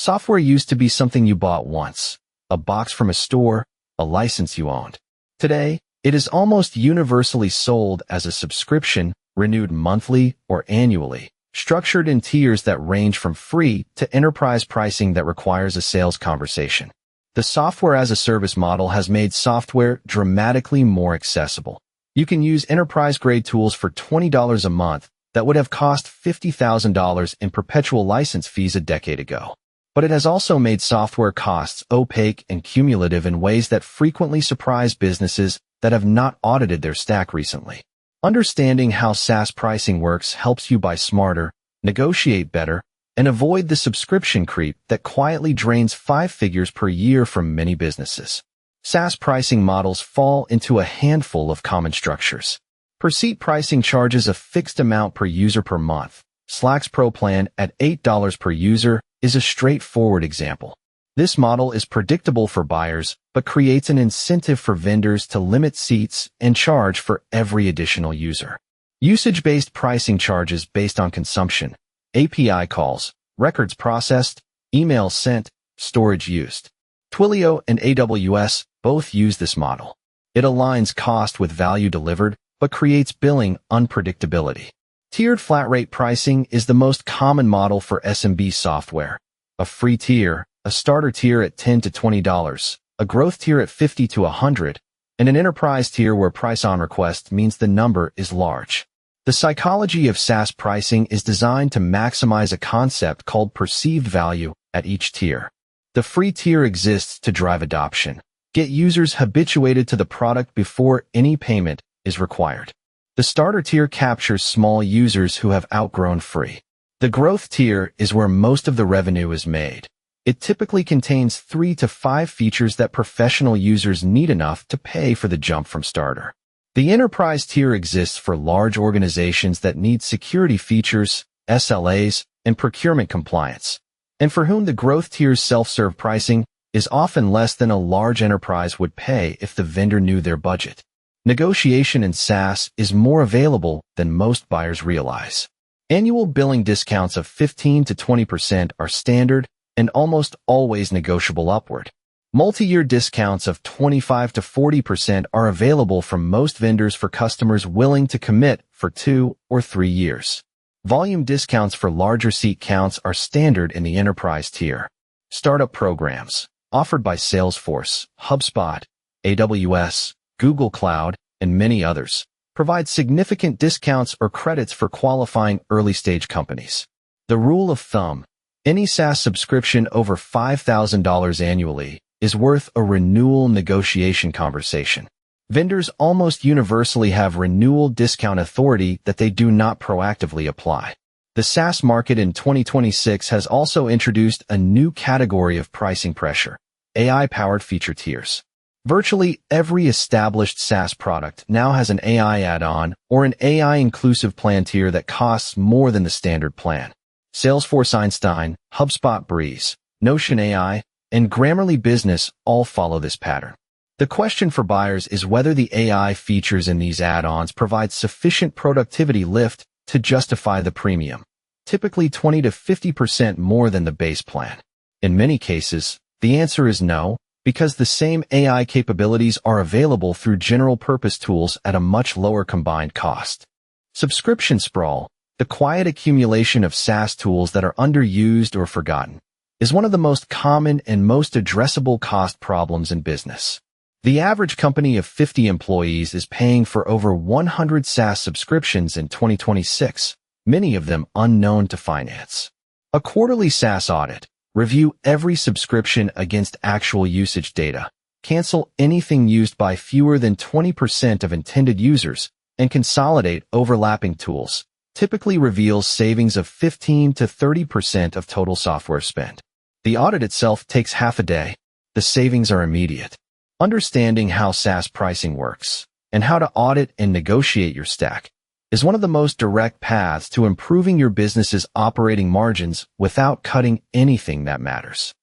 Software used to be something you bought once, a box from a store, a license you owned. Today, it is almost universally sold as a subscription, renewed monthly or annually, structured in tiers that range from free to enterprise pricing that requires a sales conversation. The software-as-a-service model has made software dramatically more accessible. You can use enterprise-grade tools for $20 a month that would have cost $50,000 in perpetual license fees a decade ago. But it has also made software costs opaque and cumulative in ways that frequently surprise businesses that have not audited their stack recently. Understanding how SaaS pricing works helps you buy smarter, negotiate better, and avoid the subscription creep that quietly drains 5 figures per year from many businesses. SaaS pricing models fall into a handful of common structures. Per seat pricing charges a fixed amount per user per month. Slack's Pro plan at $8 per user is a straightforward example. This model is predictable for buyers, but creates an incentive for vendors to limit seats and charge for every additional user. Usage-based pricing charges based on consumption, API calls, records processed, emails sent, storage used. Twilio and AWS both use this model. It aligns cost with value delivered, but creates billing unpredictability. Tiered flat-rate pricing is the most common model for SMB software. A free tier, a starter tier at $10 to $20, a growth tier at $50 to $100, and an enterprise tier where price on request means the number is large. The psychology of SaaS pricing is designed to maximize a concept called perceived value at each tier. The free tier exists to drive adoption, get users habituated to the product before any payment is required. The starter tier captures small users who have outgrown free. The growth tier is where most of the revenue is made. It typically contains 3 to 5 features that professional users need enough to pay for the jump from starter. The enterprise tier exists for large organizations that need security features, SLAs, and procurement compliance, and for whom the growth tier's self-serve pricing is often less than a large enterprise would pay if the vendor knew their budget. Negotiation in SaaS is more available than most buyers realize. Annual billing discounts of 15 to 20% are standard and almost always negotiable upward. Multi-year discounts of 25 to 40% are available from most vendors for customers willing to commit for 2 or 3 years. Volume discounts for larger seat counts are standard in the enterprise tier. Startup programs, offered by Salesforce, HubSpot, AWS, Google Cloud, and many others, provide significant discounts or credits for qualifying early-stage companies. The rule of thumb: any SaaS subscription over $5,000 annually is worth a renewal negotiation conversation. Vendors almost universally have renewal discount authority that they do not proactively apply. The SaaS market in 2026 has also introduced a new category of pricing pressure: AI-powered feature tiers. Virtually every established SaaS product now has an AI add-on or an AI-inclusive plan tier that costs more than the standard plan. Salesforce Einstein, HubSpot Breeze, Notion AI, and Grammarly Business all follow this pattern. The question for buyers is whether the AI features in these add-ons provide sufficient productivity lift to justify the premium, typically 20 to 50% more than the base plan. In many cases, the answer is no, because the same AI capabilities are available through general-purpose tools at a much lower combined cost. Subscription sprawl, the quiet accumulation of SaaS tools that are underused or forgotten, is one of the most common and most addressable cost problems in business. The average company of 50 employees is paying for over 100 SaaS subscriptions in 2026, many of them unknown to finance. A quarterly SaaS audit: review every subscription against actual usage data, cancel anything used by fewer than 20% of intended users, and consolidate overlapping tools, typically reveals savings of 15 to 30% of total software spend. The audit itself takes half a day. The savings are immediate. Understanding how SaaS pricing works and how to audit and negotiate your stack is one of the most direct paths to improving your business's operating margins without cutting anything that matters.